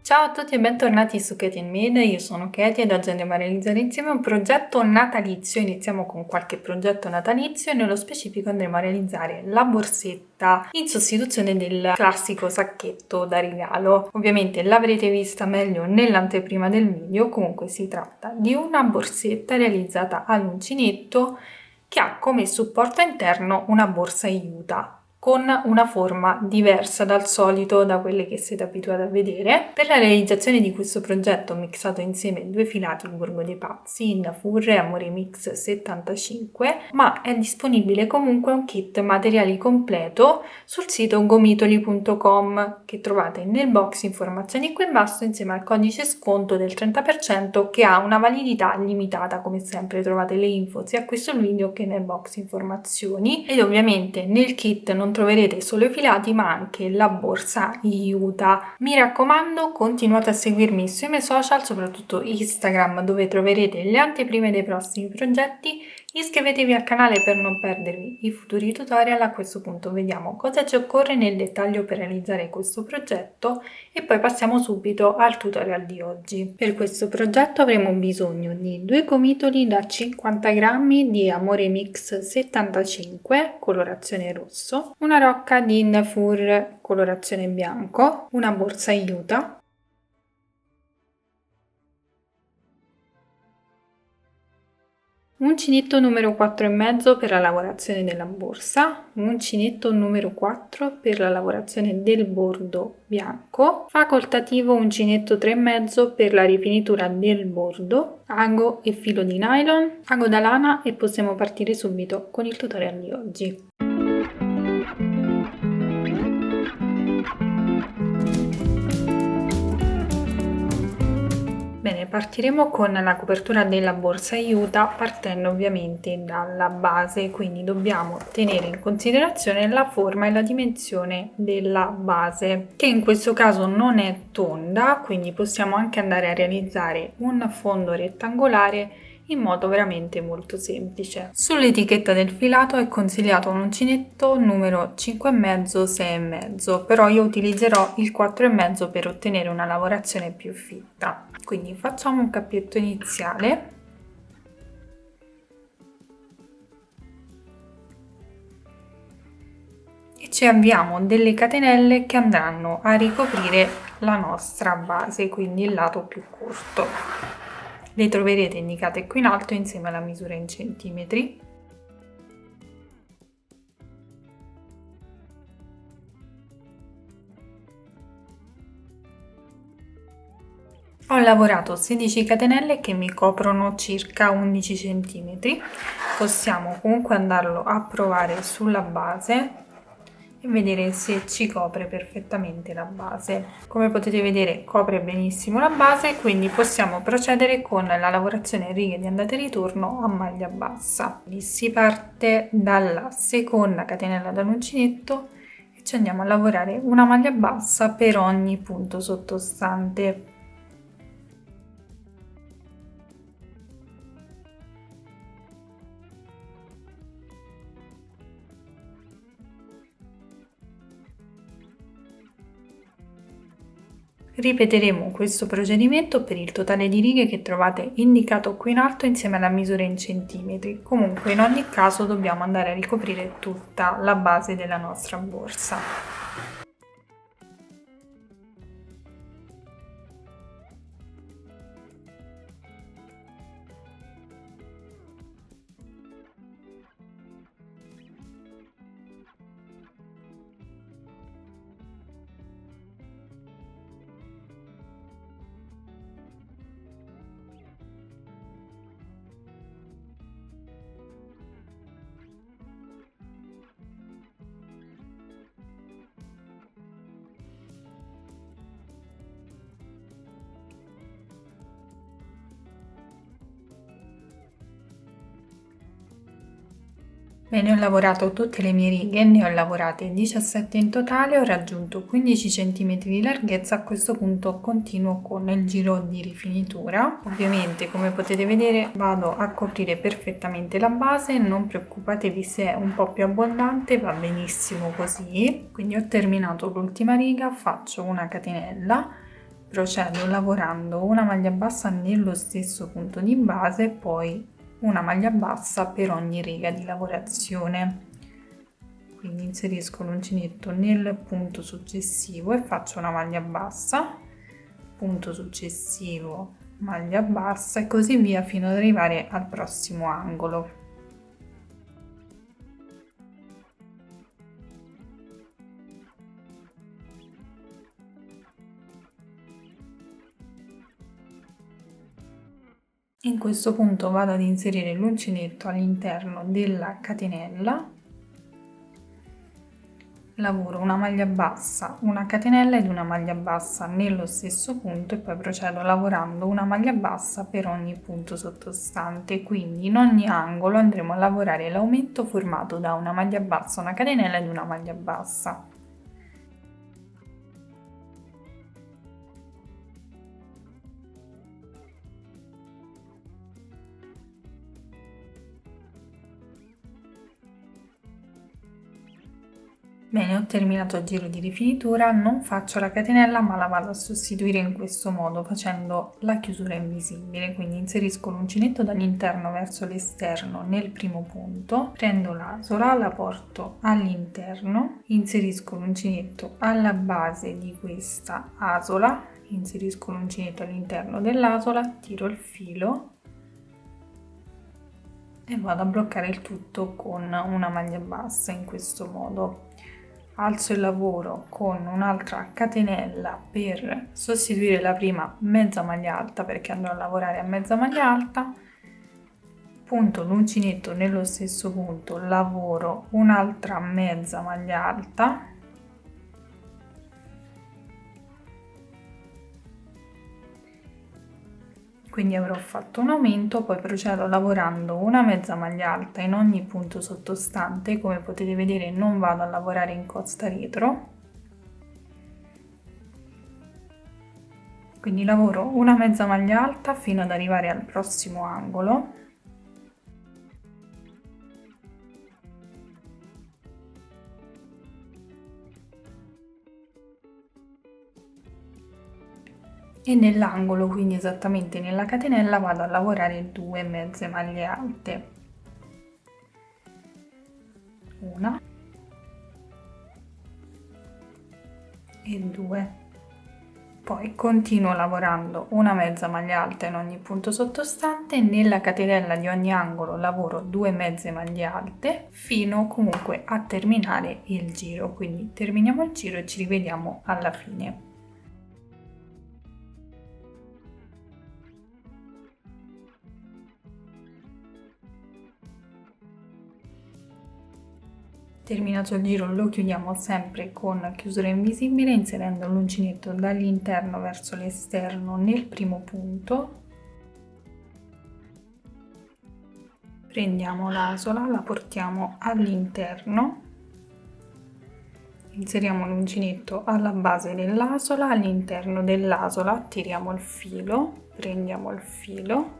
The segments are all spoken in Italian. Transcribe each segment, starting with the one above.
Ciao a tutti e bentornati su Katie Made, io sono Katie ed oggi andiamo a realizzare insieme un progetto natalizio. Iniziamo con qualche progetto natalizio e nello specifico andremo a realizzare la borsetta in sostituzione del classico sacchetto da regalo. Ovviamente l'avrete vista meglio nell'anteprima del video, comunque si tratta di una borsetta realizzata all'uncinetto che ha come supporto interno una borsa aiuta con una forma diversa dal solito, da quelle che siete abituati a vedere. Per la realizzazione di questo progetto ho mixato insieme due filati il Borgo dei Pazzi in Furre Amore Mix 75, ma è disponibile comunque un kit materiali completo sul sito gomitoli.com che trovate nel box informazioni qui in basso insieme al codice sconto del 30% che ha una validità limitata. Come sempre trovate le info sia qui sul video che nel box informazioni, ed ovviamente nel kit non troverete solo i filati ma anche la borsa aiuta. Mi raccomando, continuate a seguirmi sui miei social, soprattutto Instagram, dove troverete le anteprime dei prossimi progetti. Iscrivetevi al canale per non perdervi i futuri tutorial. A questo punto vediamo cosa ci occorre nel dettaglio per realizzare questo progetto e poi passiamo subito al tutorial di oggi. Per questo progetto avremo bisogno di due gomitoli da 50 grammi di Amore Mix 75 colorazione rosso, una rocca di Nafur colorazione bianco, una borsa aiuta, uncinetto numero 4,5 per la lavorazione della borsa, uncinetto numero 4 per la lavorazione del bordo bianco, facoltativo uncinetto 3,5 per la rifinitura del bordo, ago e filo di nylon, ago da lana e possiamo partire subito con il tutorial di oggi. Bene, partiremo con la copertura della borsa aiuta partendo ovviamente dalla base, quindi dobbiamo tenere in considerazione la forma e la dimensione della base, che in questo caso non è tonda, quindi possiamo anche andare a realizzare un fondo rettangolare in modo veramente molto semplice. Sull'etichetta del filato è consigliato un uncinetto numero 5,5-6,5, però io utilizzerò il 4,5 per ottenere una lavorazione più fitta. Quindi facciamo un cappietto iniziale. E ci avviamo delle catenelle che andranno a ricoprire la nostra base, quindi il lato più corto. Le troverete indicate qui in alto insieme alla misura in centimetri. Ho lavorato 16 catenelle che mi coprono circa 11 centimetri. Possiamo comunque andarlo a provare sulla base e vedere se ci copre perfettamente la base. Come potete vedere copre benissimo la base, quindi possiamo procedere con la lavorazione a righe di andata e ritorno a maglia bassa. Quindi si parte dalla seconda catenella dall'uncinetto e ci andiamo a lavorare una maglia bassa per ogni punto sottostante. Ripeteremo questo procedimento per il totale di righe che trovate indicato qui in alto insieme alla misura in centimetri. Comunque in ogni caso dobbiamo andare a ricoprire tutta la base della nostra borsa. Bene, ho lavorato tutte le mie righe, ne ho lavorate 17 in totale, ho raggiunto 15 cm di larghezza. A questo punto continuo con il giro di rifinitura. Ovviamente, come potete vedere, vado a coprire perfettamente la base, non preoccupatevi se è un po' più abbondante, va benissimo così. Quindi ho terminato l'ultima riga, faccio una catenella, procedo lavorando una maglia bassa nello stesso punto di base e poi una maglia bassa per ogni riga di lavorazione. Quindi inserisco l'uncinetto nel punto successivo e faccio una maglia bassa, punto successivo, maglia bassa e così via fino ad arrivare al prossimo angolo. In questo punto vado ad inserire l'uncinetto all'interno della catenella, lavoro una maglia bassa, una catenella ed una maglia bassa nello stesso punto e poi procedo lavorando una maglia bassa per ogni punto sottostante, quindi in ogni angolo andremo a lavorare l'aumento formato da una maglia bassa, una catenella ed una maglia bassa. Bene, ho terminato il giro di rifinitura, non faccio la catenella ma la vado a sostituire in questo modo facendo la chiusura invisibile, quindi inserisco l'uncinetto dall'interno verso l'esterno nel primo punto, prendo l'asola, la porto all'interno, inserisco l'uncinetto alla base di questa asola, inserisco l'uncinetto all'interno dell'asola, tiro il filo e vado a bloccare il tutto con una maglia bassa in questo modo. Alzo il lavoro con un'altra catenella per sostituire la prima mezza maglia alta perché andrò a lavorare a mezza maglia alta, punto l'uncinetto nello stesso punto, lavoro un'altra mezza maglia alta, quindi avrò fatto un aumento, poi procedo lavorando una mezza maglia alta in ogni punto sottostante. Come potete vedere non vado a lavorare in costa retro, quindi lavoro una mezza maglia alta fino ad arrivare al prossimo angolo, e nell'angolo, quindi esattamente nella catenella, vado a lavorare 2 mezze maglie alte, una e 2, poi continuo lavorando una mezza maglia alta in ogni punto sottostante, nella catenella di ogni angolo lavoro 2 mezze maglie alte fino comunque a terminare il giro, quindi terminiamo il giro e ci rivediamo alla fine. Terminato il giro lo chiudiamo sempre con chiusura invisibile inserendo l'uncinetto dall'interno verso l'esterno nel primo punto. Prendiamo l'asola, la portiamo all'interno, inseriamo l'uncinetto alla base dell'asola, all'interno dell'asola tiriamo il filo, prendiamo il filo,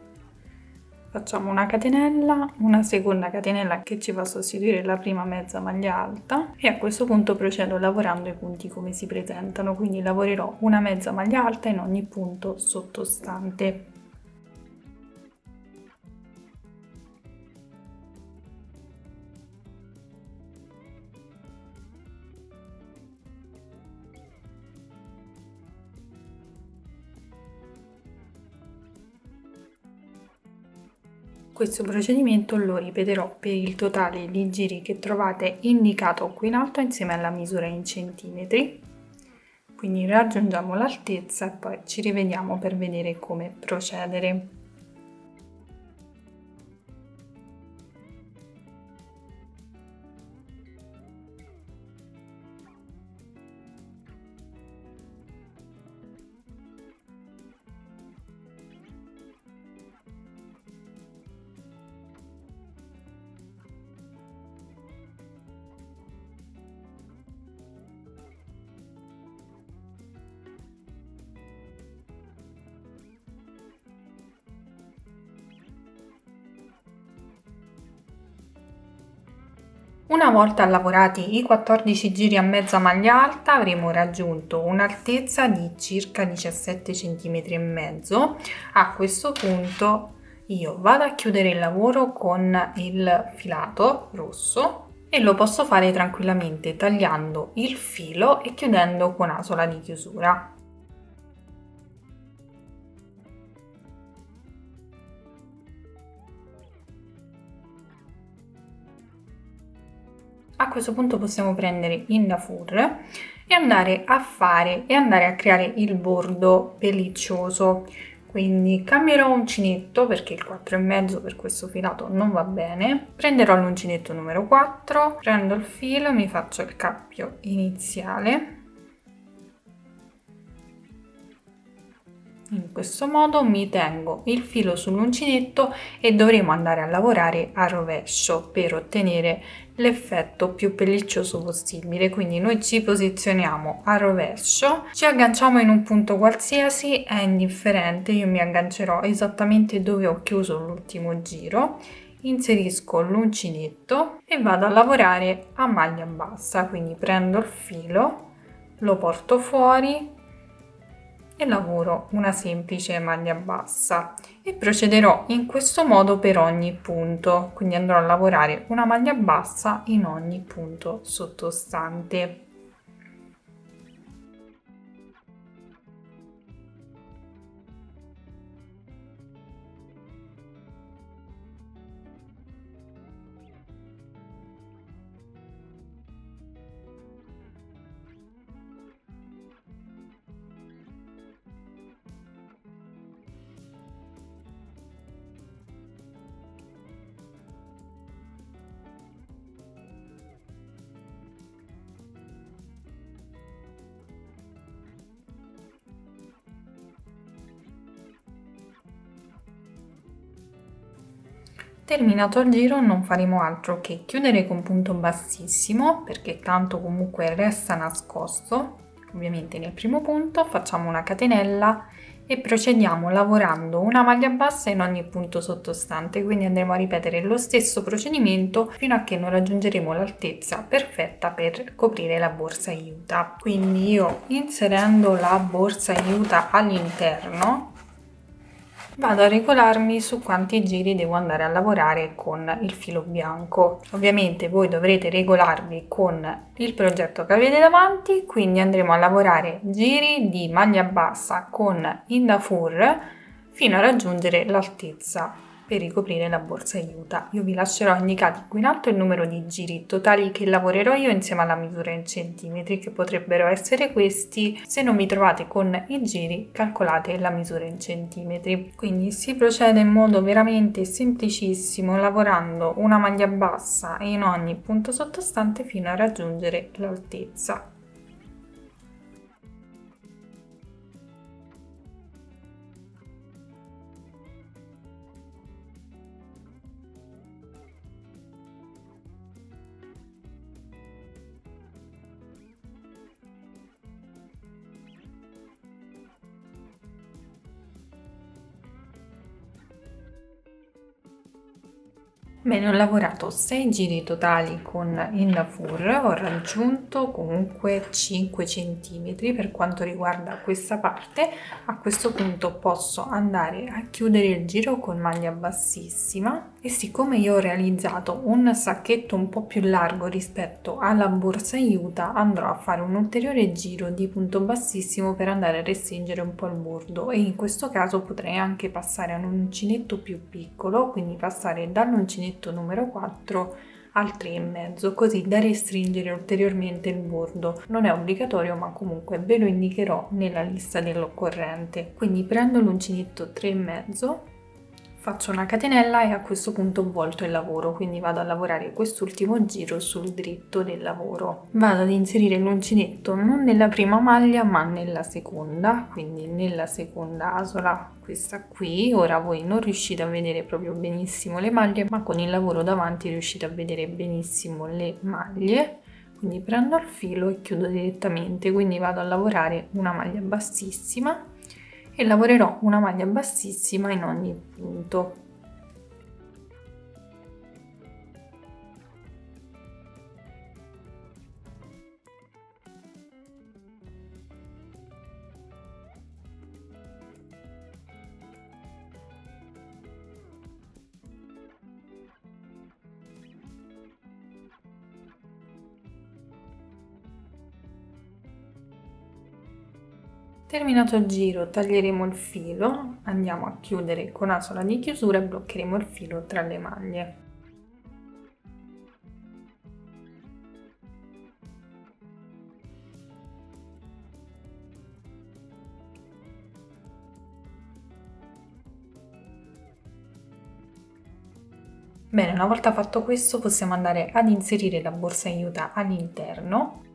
facciamo una catenella, una seconda catenella che ci va a sostituire la prima mezza maglia alta e a questo punto procedo lavorando i punti come si presentano, quindi lavorerò una mezza maglia alta in ogni punto sottostante. Questo procedimento lo ripeterò per il totale di giri che trovate indicato qui in alto insieme alla misura in centimetri. Quindi raggiungiamo l'altezza e poi ci rivediamo per vedere come procedere. Una volta lavorati i 14 giri a mezza maglia alta avremo raggiunto un'altezza di circa 17 cm e mezzo. A questo punto io vado a chiudere il lavoro con il filato rosso e lo posso fare tranquillamente tagliando il filo e chiudendo con asola di chiusura. A questo punto possiamo prendere il Nafur e andare a creare il bordo pelliccioso. Quindi cambierò uncinetto perché il 4,5 per questo filato non va bene. Prenderò l'uncinetto numero 4, prendo il filo, mi faccio il cappio iniziale. In questo modo mi tengo il filo sull'uncinetto e dovremo andare a lavorare a rovescio per ottenere l'effetto più pelliccioso possibile. Quindi noi ci posizioniamo a rovescio, ci agganciamo in un punto qualsiasi, è indifferente, io mi aggancerò esattamente dove ho chiuso l'ultimo giro, inserisco l'uncinetto e vado a lavorare a maglia bassa. Quindi prendo il filo, lo porto fuori e lavoro una semplice maglia bassa e procederò in questo modo per ogni punto, quindi andrò a lavorare una maglia bassa in ogni punto sottostante. Terminato il giro non faremo altro che chiudere con punto bassissimo, perché tanto comunque resta nascosto. Ovviamente nel primo punto facciamo una catenella e procediamo lavorando una maglia bassa in ogni punto sottostante, quindi andremo a ripetere lo stesso procedimento fino a che non raggiungeremo l'altezza perfetta per coprire la borsa aiuta. Quindi io, inserendo la borsa aiuta all'interno, vado a regolarmi su quanti giri devo andare a lavorare con il filo bianco. Ovviamente voi dovrete regolarvi con il progetto che avete davanti, quindi andremo a lavorare giri di maglia bassa con il Nafur fino a raggiungere l'altezza per ricoprire la borsa aiuta. Io vi lascerò indicati qui in alto il numero di giri totali che lavorerò io insieme alla misura in centimetri, che potrebbero essere questi. Se non mi trovate con i giri, calcolate la misura in centimetri. Quindi si procede in modo veramente semplicissimo, lavorando una maglia bassa in ogni punto sottostante fino a raggiungere l'altezza. Bene, ho lavorato 6 giri totali con il Nafur, ho raggiunto comunque 5 cm per quanto riguarda questa parte. A questo punto posso andare a chiudere il giro con maglia bassissima e siccome io ho realizzato un sacchetto un po' più largo rispetto alla borsa aiuta, andrò a fare un ulteriore giro di punto bassissimo per andare a restringere un po' il bordo, e in questo caso potrei anche passare a un uncinetto più piccolo, quindi passare dall'uncinetto numero 4 al 3,5, così da restringere ulteriormente il bordo. Non è obbligatorio, ma comunque ve lo indicherò nella lista dell'occorrente. Quindi prendo l'uncinetto 3,5, faccio una catenella e a questo punto volto il lavoro, quindi vado a lavorare quest'ultimo giro sul dritto del lavoro. Vado ad inserire l'uncinetto non nella prima maglia ma nella seconda, quindi nella seconda asola, questa qui. Ora voi non riuscite a vedere proprio benissimo le maglie, ma con il lavoro davanti riuscite a vedere benissimo le maglie. Quindi prendo il filo e chiudo direttamente, quindi vado a lavorare una maglia bassissima e lavorerò una maglia bassissima in ogni punto. Terminato il giro taglieremo il filo, andiamo a chiudere con asola di chiusura e bloccheremo il filo tra le maglie. Bene, una volta fatto questo possiamo andare ad inserire la borsa aiuta all'interno.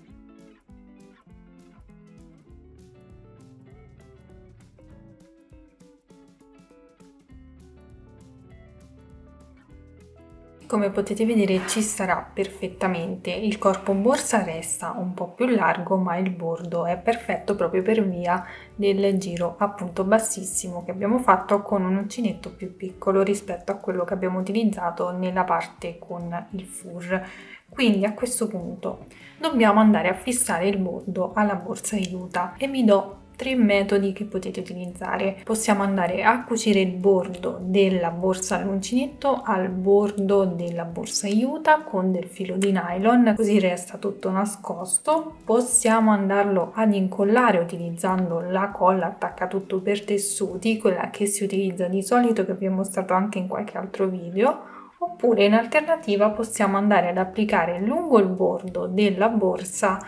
Come potete vedere ci starà perfettamente, il corpo borsa resta un po' più largo ma il bordo è perfetto proprio per via del giro appunto bassissimo che abbiamo fatto con un uncinetto più piccolo rispetto a quello che abbiamo utilizzato nella parte con il fur. Quindi a questo punto dobbiamo andare a fissare il bordo alla borsa aiuta e vi do 3 metodi che potete utilizzare. Possiamo andare a cucire il bordo della borsa all'uncinetto al bordo della borsa aiuta con del filo di nylon, così resta tutto nascosto. Possiamo andarlo ad incollare utilizzando la colla attacca tutto per tessuti, quella che si utilizza di solito, che vi ho mostrato anche in qualche altro video. Oppure in alternativa possiamo andare ad applicare lungo il bordo della borsa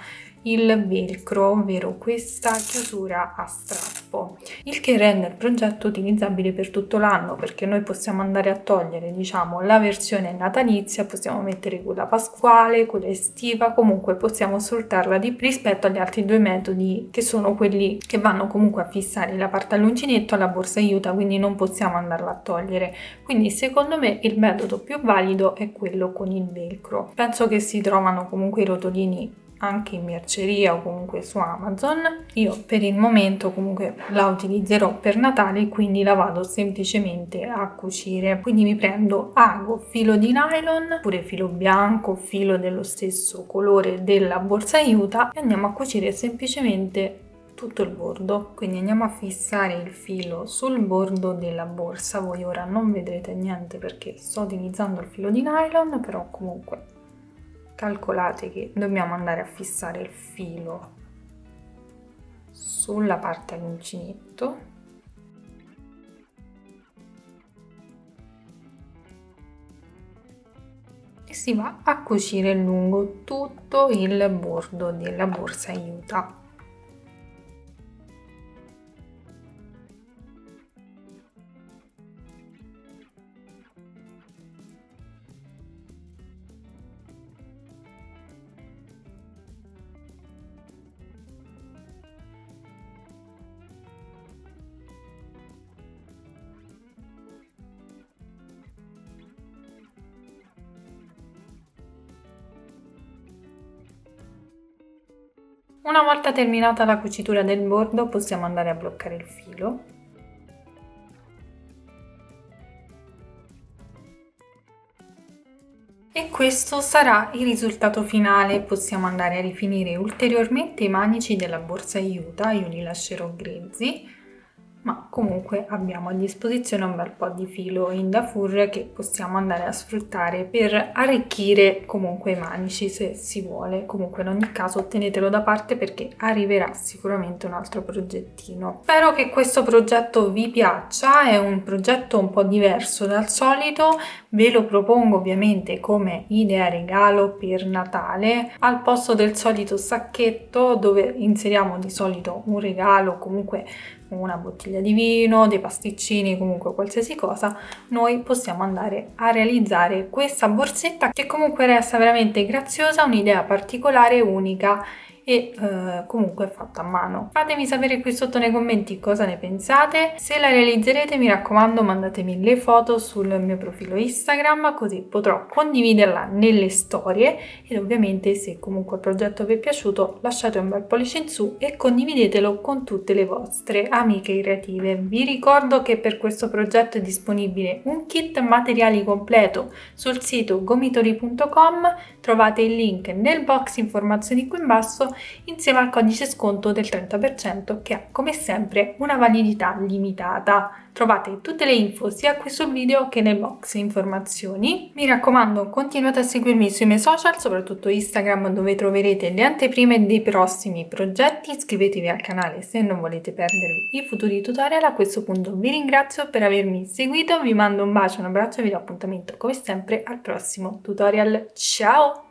il velcro, ovvero questa chiusura a strappo, il che rende il progetto utilizzabile per tutto l'anno, perché noi possiamo andare a togliere, diciamo, la versione natalizia, possiamo mettere quella pasquale, quella estiva, comunque possiamo sfruttarla di più rispetto agli altri due metodi che sono quelli che vanno comunque a fissare la parte all'uncinetto alla borsa aiuta, quindi non possiamo andarla a togliere. Quindi secondo me il metodo più valido è quello con il velcro. Penso che si trovano comunque i rotolini anche in merceria o comunque su Amazon. Io per il momento comunque la utilizzerò per Natale, quindi la vado semplicemente a cucire. Quindi mi prendo ago, filo di nylon oppure filo bianco, filo dello stesso colore della borsa aiuta e andiamo a cucire semplicemente tutto il bordo. Quindi andiamo a fissare il filo sul bordo della borsa. Voi ora non vedrete niente perché sto utilizzando il filo di nylon, però comunque calcolate che dobbiamo andare a fissare il filo sulla parte all'uncinetto e si va a cucire lungo tutto il bordo della borsa aiuta. Una volta terminata la cucitura del bordo possiamo andare a bloccare il filo. E questo sarà il risultato finale. Possiamo andare a rifinire ulteriormente i manici della borsa aiuta, io li lascerò grezzi, ma comunque abbiamo a disposizione un bel po' di filo in Dafur che possiamo andare a sfruttare per arricchire comunque i manici se si vuole. Comunque in ogni caso tenetelo da parte perché arriverà sicuramente un altro progettino. Spero che questo progetto vi piaccia, è un progetto un po' diverso dal solito, ve lo propongo ovviamente come idea regalo per Natale, al posto del solito sacchetto dove inseriamo di solito un regalo, comunque una bottiglia di vino, dei pasticcini, comunque qualsiasi cosa, noi possiamo andare a realizzare questa borsetta che comunque resta veramente graziosa, un'idea particolare, unica e comunque fatta a mano. Fatemi sapere qui sotto nei commenti cosa ne pensate. Se la realizzerete, mi raccomando, mandatemi le foto sul mio profilo Instagram, così potrò condividerla nelle storie. Ed ovviamente, se comunque il progetto vi è piaciuto, lasciate un bel pollice in su e condividetelo con tutte le vostre amiche creative. Vi ricordo che per questo progetto è disponibile un kit materiali completo sul sito gomitoli.com, trovate il link nel box informazioni qui in basso insieme al codice sconto del 30% che ha come sempre una validità limitata. Trovate tutte le info sia qui sul video che nel box informazioni. Mi raccomando, continuate a seguirmi sui miei social, soprattutto Instagram, dove troverete le anteprime dei prossimi progetti. Iscrivetevi al canale se non volete perdervi i futuri tutorial. A questo punto vi ringrazio per avermi seguito, vi mando un bacio, un abbraccio e vi do appuntamento come sempre al prossimo tutorial. Ciao!